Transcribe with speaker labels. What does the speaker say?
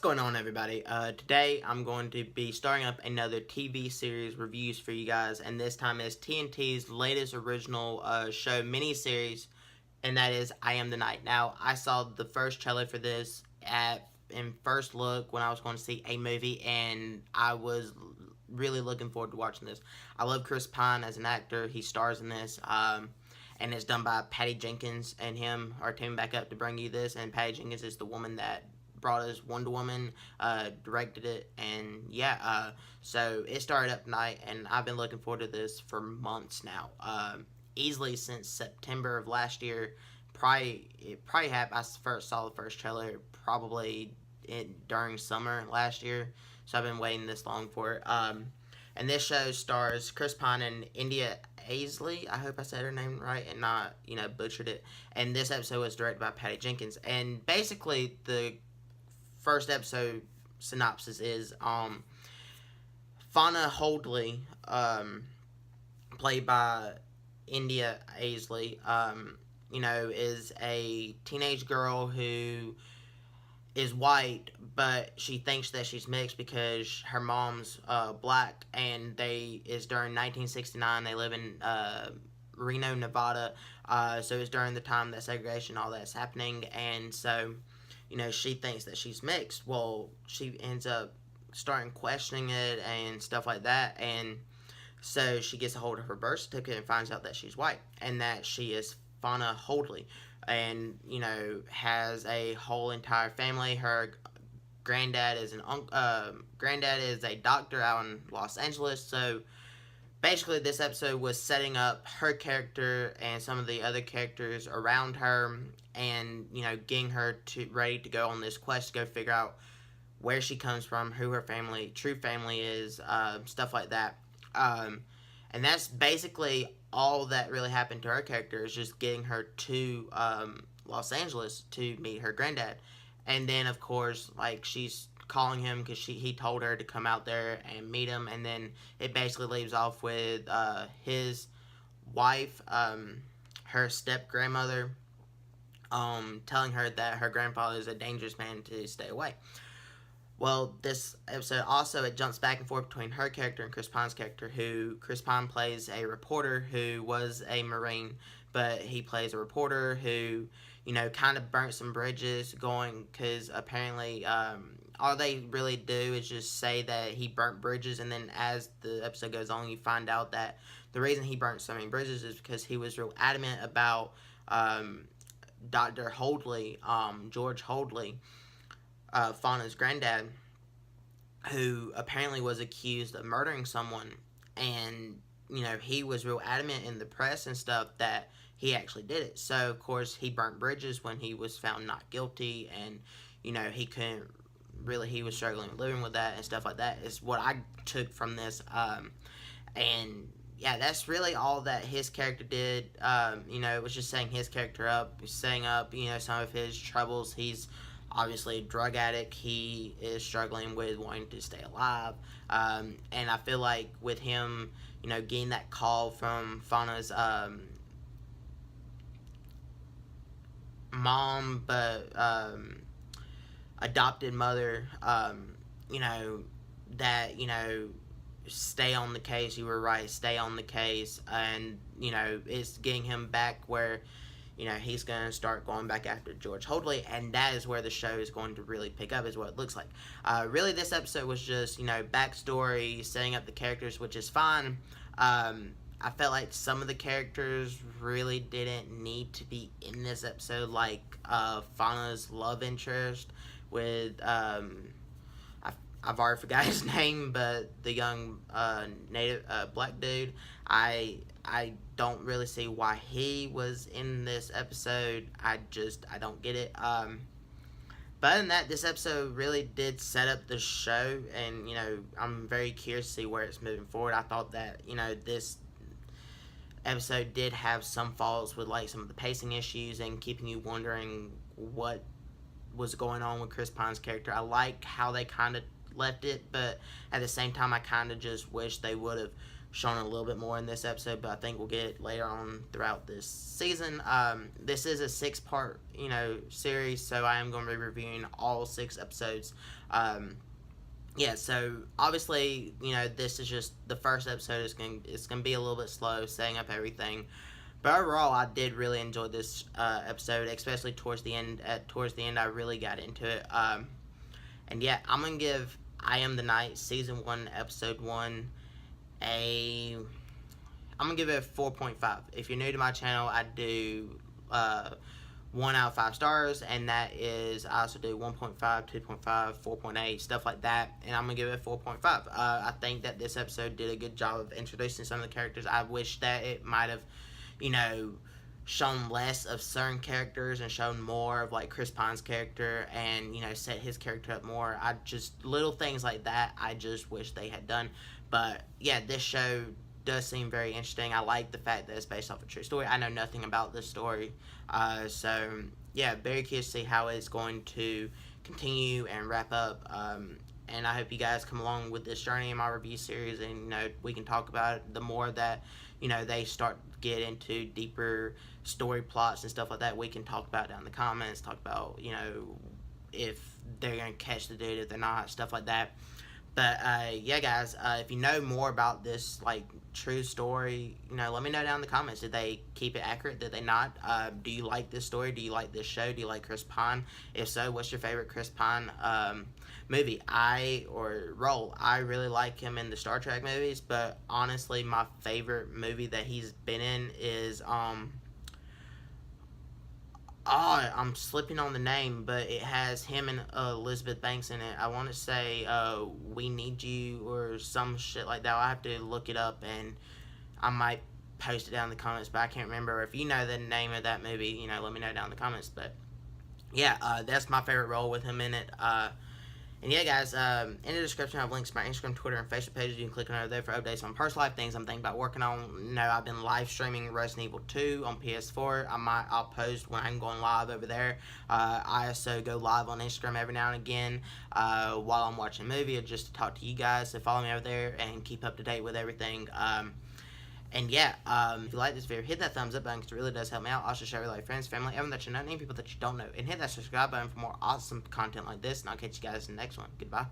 Speaker 1: going on, everybody? Today I'm going to be starting up another TV series reviews for you guys, and this time is TNT's latest original show miniseries, and that is I Am the Night. Now, I saw the first trailer for this in first look when I was going to see a movie, and I was really looking forward to watching this. I love Chris Pine as an actor. He stars in this, and it's done by Patty Jenkins, and him are teaming back up to bring you this, and Patty Jenkins is the woman that brought us Wonder Woman, directed it, and yeah, so it started up tonight, and I've been looking forward to this for months now, easily since September of last year. I first saw the first trailer probably during summer last year, so I've been waiting this long for it. And this show stars Chris Pine and India Aisley. I hope I said her name right and not, butchered it. And this episode was directed by Patty Jenkins. And basically, the first episode synopsis is Fauna Holdley, played by India Aisley, is a teenage girl who is white, but she thinks that she's mixed because her mom's black, and is during 1969. They live in Reno, Nevada, so it's during the time that segregation, all that's happening, and so she thinks that she's mixed. Well, she ends up starting questioning it and stuff like that, and so she gets a hold of her birth certificate and finds out that she's white and that she is Fauna Holdley, and has a whole entire family. Her granddad is a doctor out in Los Angeles. So basically, this episode was setting up her character and some of the other characters around her, and getting her ready to go on this quest to go figure out where she comes from, who her true family is, stuff like that. And that's basically all that really happened to her character, is just getting her to Los Angeles to meet her granddad. And then, of course, she's calling him because he told her to come out there and meet him. And then it basically leaves off with his wife, her step-grandmother, telling her that her grandfather is a dangerous man to stay away. Well, this episode also, it jumps back and forth between her character and Chris Pine's character, who Chris Pine plays a reporter who was a Marine, but he plays a reporter who, kind of burnt some bridges because apparently all they really do is just say that he burnt bridges, and then as the episode goes on, you find out that the reason he burnt so many bridges is because he was real adamant about Dr. Holdley, George Holdley, Fauna's granddad, who apparently was accused of murdering someone, and he was real adamant in the press and stuff that he actually did it. So of course he burnt bridges when he was found not guilty, and he couldn't really, he was struggling living with that and stuff like that, is what I took from this. And yeah, that's really all that his character did. It was just setting his character up, setting up some of his troubles. He's obviously a drug addict. He is struggling with wanting to stay alive. And I feel like with him, getting that call from Fauna's mom, but adopted mother, that, stay on the case, you were right, stay on the case, and, it's getting him back where he's going to start going back after George Holdley, and that is where the show is going to really pick up, is what it looks like. Really, this episode was just, backstory, setting up the characters, which is fine. I felt like some of the characters really didn't need to be in this episode, like Fauna's love interest with, I've already forgot his name, but the young native black dude. I don't really see why he was in this episode. I don't get it. But other than that, this episode really did set up the show, and I'm very curious to see where it's moving forward. I thought that this episode did have some faults with some of the pacing issues and keeping you wondering what was going on with Chris Pine's character. I like how they kind of left it, but at the same time, I kind of just wish they would have shown a little bit more in this episode, but I think we'll get it later on throughout this season. This is a 6-part, series, so I am going to be reviewing all 6 episodes. Yeah, so obviously, this is just the first episode. It's gonna be a little bit slow, setting up everything. But overall, I did really enjoy this episode, especially towards the end. Towards the end, I really got into it. And yeah, I'm gonna give I Am the Night season 1, episode 1 I'm gonna give it a 4.5. If you're new to my channel, I do 1 out of 5 stars, and that is, I also do 1.5, 2.5, 4.8, stuff like that, and I'm gonna give it a 4.5. I think that this episode did a good job of introducing some of the characters. I wish that it might have, shown less of certain characters and shown more of like Chris Pine's character, and set his character up more. I just, little things like that I just wish they had done. But yeah, this show does seem very interesting. I like the fact that it's based off a true story. I know nothing about this story, so yeah, very curious to see how it's going to continue and wrap up. And I hope you guys come along with this journey in my review series, and we can talk about it. The more that they start to get into deeper story plots and stuff like that, we can talk about it down in the comments. Talk about if they're gonna catch the dude, if they're not, stuff like that. But yeah, guys, if you know more about this true story, let me know down in the comments. Did they keep it accurate? Did they not? Do you like this story? Do you like this show? Do you like Chris Pine? If so, what's your favorite Chris Pine movie? Role? I really like him in the Star Trek movies, but honestly, my favorite movie that he's been in is I'm slipping on the name, but it has him and Elizabeth Banks in it. I want to say We Need You or some shit like that. I have to look it up, and I might post it down in the comments, but I can't remember. If you know the name of that movie, let me know down in the comments. But yeah, that's my favorite role with him in it. And yeah, guys, in the description I have links to my Instagram, Twitter, and Facebook pages. You can click on over there for updates on personal life, things I'm thinking about working on. I've been live streaming Resident Evil 2 on PS4. I'll post when I'm going live over there. I also go live on Instagram every now and again while I'm watching a movie, or just to talk to you guys. So follow me over there and keep up to date with everything. And yeah, if you like this video, hit that thumbs up button because it really does help me out. Also share with your friends, family, everyone that you know, and people that you don't know. And hit that subscribe button for more awesome content like this. And I'll catch you guys in the next one. Goodbye.